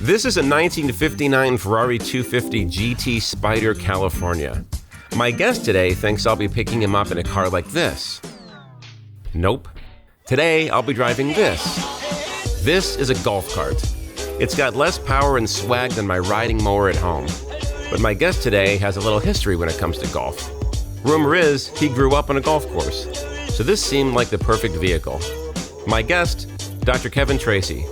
This is a 1959 Ferrari 250 GT Spider California. My guest today thinks I'll be picking him up in a car like this. Nope. Today, I'll be driving this. This is a golf cart. It's got less power and swag than my riding mower at home. But my guest today has a little history when it comes to golf. Rumor is, he grew up on a golf course. So this seemed like the perfect vehicle. My guest, Dr. Kevin Tracy.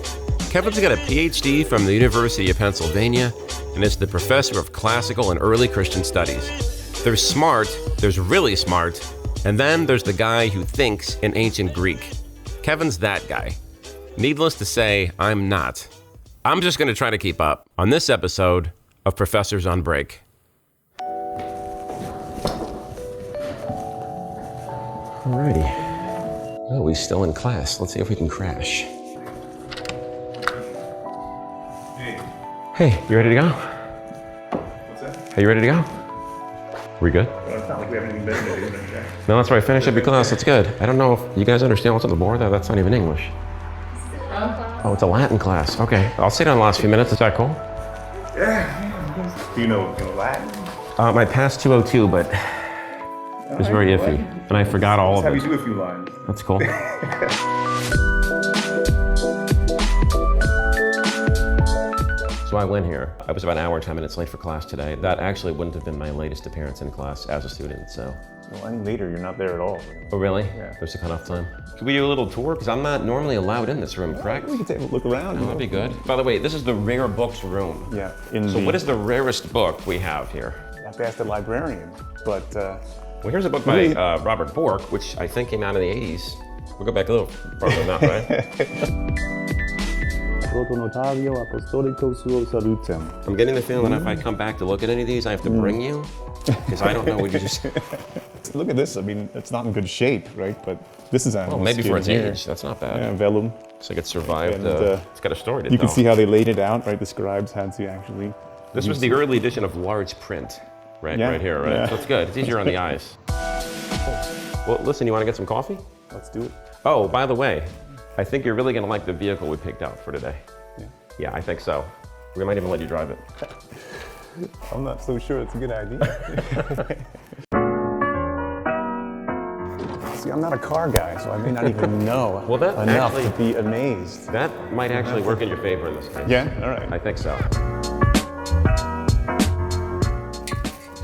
Kevin's got a PhD from the University of Pennsylvania and is the professor of classical and early Christian studies. There's smart, there's really smart, and then there's the guy who thinks in ancient Greek. Kevin's that guy. Needless to say, I'm not. I'm just going to try to keep up on this episode of Professors on Break. Alrighty. Oh, he's still in class. Let's see if we can crash. Hey, you ready to go? What's that? Are you ready to go? We good? Well, it's not like we have anything better to do than that. No, that's right. Finish up your class. That's good. I don't know if you guys understand what's on the board. That's not even English. Oh, it's a Latin class. Okay. I'll sit down the last few minutes. Is that cool? Yeah. Do you know Latin? My past 202, but it was very iffy. And I forgot all of it. Have you do a few lines? That's cool. So I went here. I was about an hour and 10 minutes late for class today. That actually wouldn't have been my latest appearance in class as a student, so. Well, any later, you're not there at all. Oh, really? Yeah. There's a cutoff time. Could we do a little tour? Because I'm not normally allowed in this room, correct? We can take a look around. Oh, that'd be good. By the way, this is the rare books room. Yeah. So what is the rarest book we have here? I have to ask the librarian, but... Well, here's a book by Robert Bork, which I think came out in the 80s. We'll go back a little farther than that, right? I'm getting the feeling that if I come back to look at any of these, I have to bring you, because I don't know what you just... Look at this. I mean, it's not in good shape, right? But this is animal maybe skin for its here. age. That's not bad. Yeah, vellum. It's like it survived. And, it's got a story to You tell. can see how they laid it out, right? The scribes had to actually... This was the early edition of large print, right? Yeah, Right here, right? yeah. So it's good. It's easier on the eyes. Well, listen, you want to get some coffee? Let's do it. Oh, by the way, I think you're really going to like the vehicle we picked out for today. Yeah. Yeah, I think so. We might even let you drive it. I'm not so sure it's a good idea. See, I'm not a car guy, so I may not even know enough to be amazed. That might actually work in your favor in this case. Yeah? All right. I think so.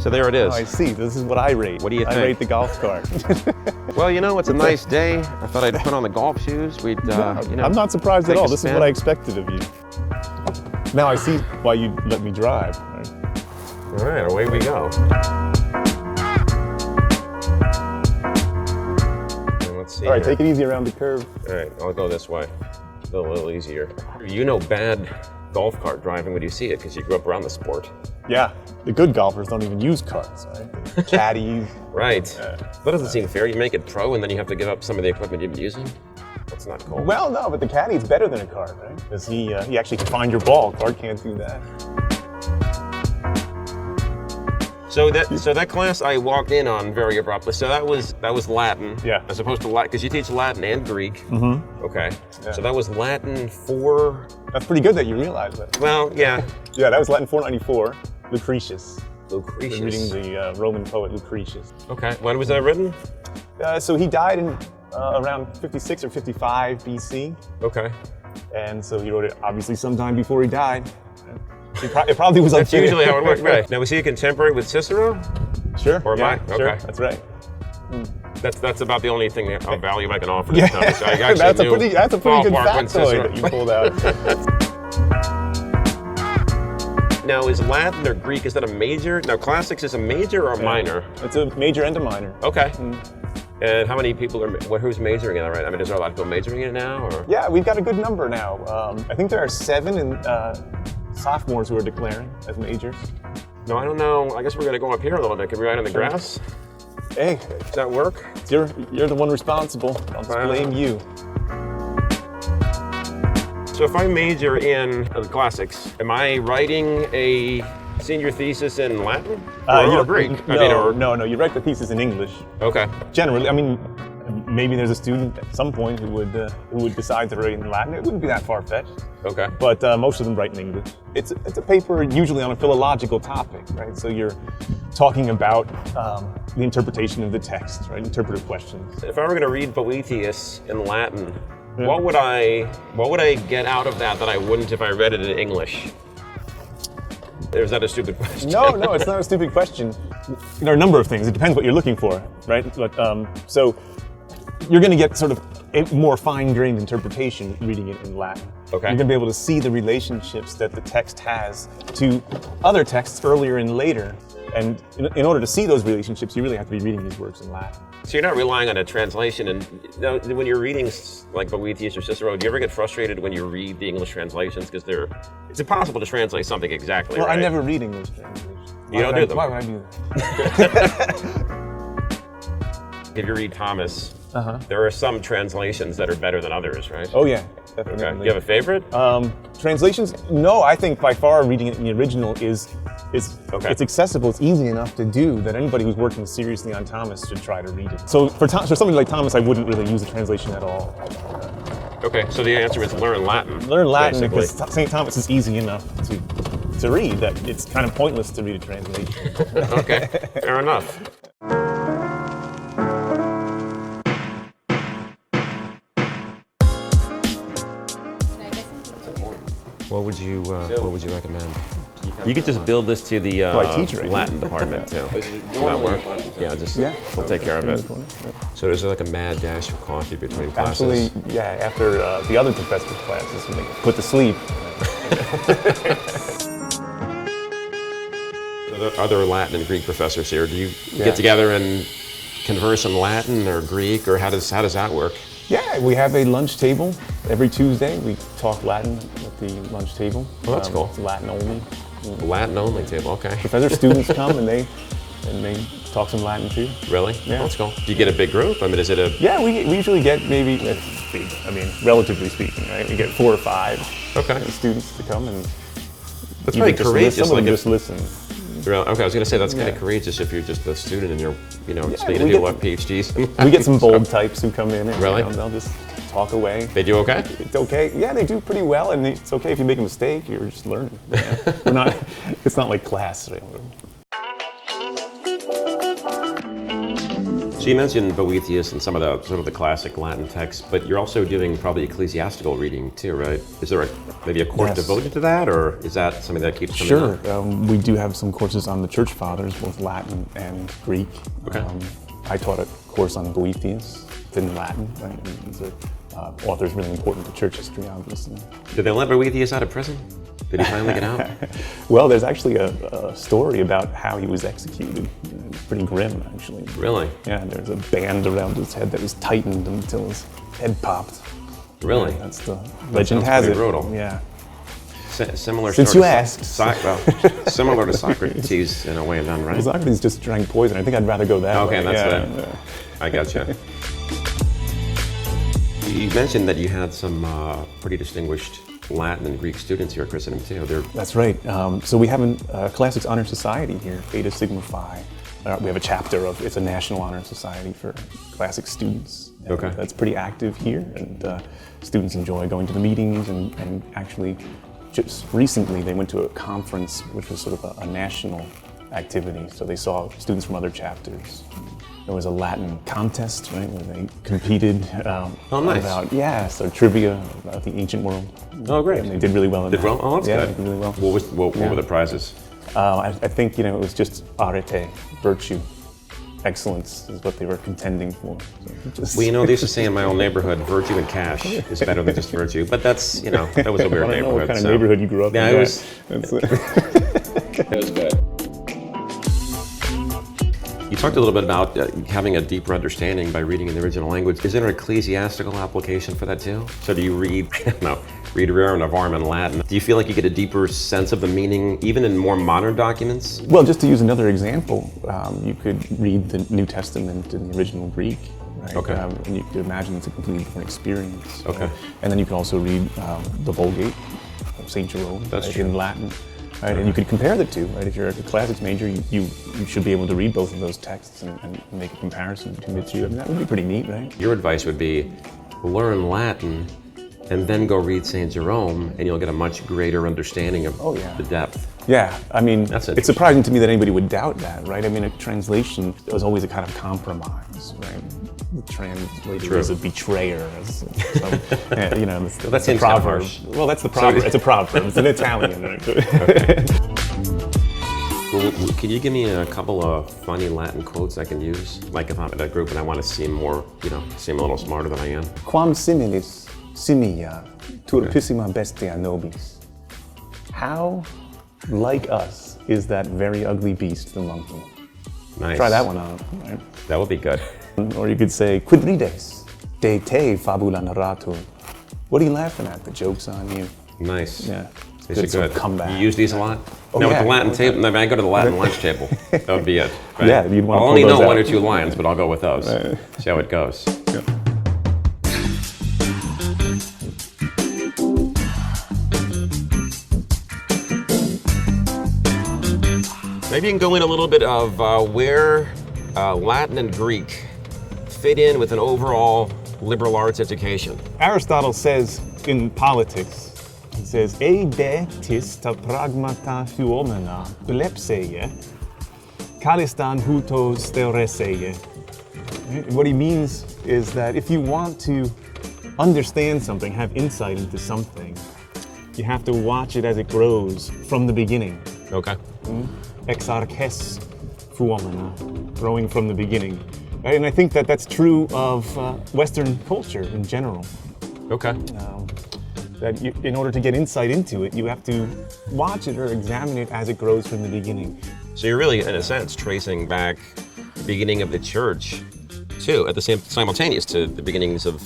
So there it is. Oh, I see. This is what I rate. What do you think? I rate the golf cart. Well, you know, it's a nice day. I thought I'd put on the golf shoes. We'd, you know, I'm not surprised at take a all. This is spin. what I expected of you. Now I see why you let me drive. Right? All right, away we go. And let's see. All right, here. take it easy around the curve. All right, I'll go this way. A little easier. You know bad golf cart driving when you see it because you grew up around the sport. Yeah, the good golfers don't even use carts, right? The caddies. Right. That doesn't seem fair. You make it pro and then you have to give up some of the equipment you've been using. That's not cool. Well, no, but the caddy's better than a cart, right? Because he actually can find your ball. Cart can't do that. So that class I walked in on very abruptly. So that was Latin. Yeah. As opposed to Latin, because you teach Latin and Greek. Mm-hmm. Okay. Yeah. So that was Latin 4. That's pretty good that you realize that. Well, yeah. Yeah, that was Latin 494. Lucretius. Lucretius. Been reading the Roman poet Lucretius. Okay. When was that written? So he died in around 56 or 55 BC. Okay. And so he wrote it obviously sometime before he died. It probably was That's unfinished. usually how it works. Right. Now, was he a contemporary with Cicero? Sure. Or am I? Sure, Okay. that's right. That's about the only thing of value I can offer. Yeah, this I actually that's a knew pretty good ballpark when factoid Cicero- that you pulled out. Now, is Latin or Greek, is that a major? Now, classics is a major or a minor? It's a major and a minor. Okay. And how many people who's majoring in that, right? I mean, is there a lot of people majoring in it now? Or? Yeah, we've got a good number now. I think there are 7 sophomores who are declaring as majors. No, I don't know. I guess we're going to go up here a little bit. Can we ride on the grass? Hey, Does that work? you're the one responsible. I'll just blame you. So if I major in the classics, am I writing a senior thesis in Latin or Greek? No, you write the thesis in English. Okay. Generally, I mean, maybe there's a student at some point who would decide to write in Latin. It wouldn't be that far-fetched. Okay. But most of them write in English. It's a paper usually on a philological topic, right? So you're talking about the interpretation of the text, right? Interpretive questions. If I were going to read Boethius in Latin, what would I get out of that I wouldn't if I read it in English? Or is that a stupid question? No, it's not a stupid question. There are a number of things. It depends what you're looking for, right? But, so you're going to get sort of a more fine-grained interpretation reading it in Latin. Okay. You're going to be able to see the relationships that the text has to other texts earlier and later. And in order to see those relationships, you really have to be reading these works in Latin. So you're not relying on a translation. And when you're reading like Boethius or Cicero, do you ever get frustrated when you read the English translations? Because it's impossible to translate something exactly Well, right. I never read English translations. You don't do them? Why would I do that? If you read Thomas, there are some translations that are better than others, right? Oh yeah, definitely. Okay. Do you have a favorite? Translations? No, I think by far reading it in the original is Okay. it's accessible. It's easy enough to do that anybody who's working seriously on Thomas should try to read it. So for somebody like Thomas, I wouldn't really use a translation at all. Okay, so the answer is learn Latin. Learn Latin basically. because St. Thomas is easy enough to read that it's kind of pointless to read a translation. Okay, fair enough. What would you recommend? You could just build this to the I teach right Latin department too. Will that work? Yeah, we'll take care of it. So there's like a mad dash of coffee between classes. Actually, yeah, after the other professor's classes, when they put to sleep. Are there Latin and Greek professors here? Do you get together and converse in Latin or Greek, or how does that work? Yeah, we have a lunch table every Tuesday. We talk Latin at the lunch table. Oh, that's cool. It's Latin only. Latin only table, okay. Professor students come and they talk some Latin too. Really? Yeah. Oh, that's cool. Do you get a big group? I mean, is it a... Yeah, we usually get maybe, relatively speaking, right? We get 4 or 5 students to come and That's very courageous. Some of them just listen. Okay, I was going to say that's kind of courageous if you're just a student and you're, speaking to people who have PhDs. We get some bold types who come in and Really? they'll just talk away. They do okay? It's okay. Yeah, they do pretty well, and it's okay if you make a mistake. You're just learning. Yeah. It's not like class. Right? So you mentioned Boethius and some of the sort of the classic Latin texts, but you're also doing probably ecclesiastical reading too, right? Is there maybe a course devoted to that, or is that something that keeps coming up? Sure. We do have some courses on the Church Fathers, both Latin and Greek. Okay. I taught a course on Boethius. It's in Latin, right? These are authors really important to church history, obviously. Did they let Boethius out of prison? Did he finally get out? Well, there's actually a story about how he was executed. Pretty grim, actually. Really? Yeah, there's a band around his head that was tightened until his head popped. Really? That's the legend has it. Brutal. Yeah. Similar. Since you asked. Similar to Socrates in a way, then, right? Well, Socrates just drank poison. I think I'd rather go that way. Okay, that's it. I gotcha. You mentioned that you had some pretty distinguished Latin and Greek students here at Christendom too. That's right. So we have a Classics Honor Society here, Beta Sigma Phi. We have a chapter of, it's a national honor society for classics students. Okay. That's pretty active here, and students enjoy going to the meetings, and actually just recently they went to a conference which was sort of a national activity. So they saw students from other chapters. There was a Latin contest, right, where they competed nice. so trivia about the ancient world. Oh, great. And they did really well in that. Well? Oh, that's good. They did really well. What were the prizes? I think, it was just arete, virtue. Excellence is what they were contending for. So Well, they used to say in my old neighborhood, virtue and cash is better than just virtue. But that's, that was a weird I don't know neighborhood. what kind of neighborhood you grew up in. Yeah, it was. It was good. You talked a little bit about having a deeper understanding by reading in the original language. Is there an ecclesiastical application for that too? So do you read Rerum Novarum in Latin? Do you feel like you get a deeper sense of the meaning even in more modern documents? Well, just to use another example, you could read the New Testament in the original Greek. Right? Okay. And you could imagine it's a completely different experience. Okay. And then you can also read the Vulgate of St. Jerome That's true. in Latin. right? And you could compare the two, right? If you're a classics major, you should be able to read both of those texts and make a comparison between the two. I mean, that would be pretty neat, right? Your advice would be learn Latin and then go read St. Jerome, and you'll get a much greater understanding of the depth. Yeah, I mean, That's it's surprising to me that anybody would doubt that, right? I mean, a translation was always a kind of compromise, right? The translator is a betrayer. So, you know, that's the proverb. Well, that's the proverb. It's a proverb. It's an Italian. Right? Okay. Well, can you give me a couple of funny Latin quotes I can use? Like if I'm at a group and I want to seem more, seem a little smarter than I am. Quam similis simia turpissima bestia nobis. How like us is that very ugly beast, the monkey? Nice. Try that one out. Right? That would be good. Or you could say, quid rides, de te fabula narratur. What are you laughing at? The joke's on you. Nice. Yeah. These are good. Comeback. You use these a lot? Oh, now yeah. with the Latin table, I go to the Latin lunch table. That would be it. Right? Yeah, you'd want to I'll pull only those know out. one or two lines, but I'll go with those. Right. See how it goes. Yeah. Maybe you can go in a little bit of where Latin and Greek fit in with an overall liberal arts education. Aristotle says in Politics, he says, "E de tis ta pragmata thuomena elepseie, kalistan hutos theoreseie." What he means is that if you want to understand something, have insight into something, you have to watch it as it grows from the beginning. Okay. Ex arches thuomena, growing from the beginning. And I think that that's true of Western culture in general. Okay. That in order to get insight into it, you have to watch it or examine it as it grows from the beginning. So you're really, in a sense, tracing back the beginning of the church, too, at the same simultaneous to the beginnings of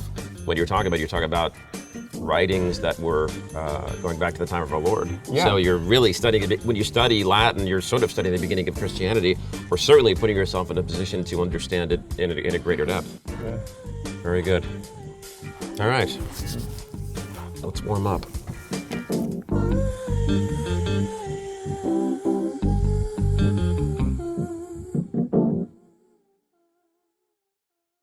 what you're talking about. You're talking about writings that were going back to the time of our Lord. Yeah. So you're really studying, when you study Latin, you're sort of studying the beginning of Christianity, or certainly putting yourself in a position to understand it in a greater depth. Yeah. Very good. All right. Let's warm up.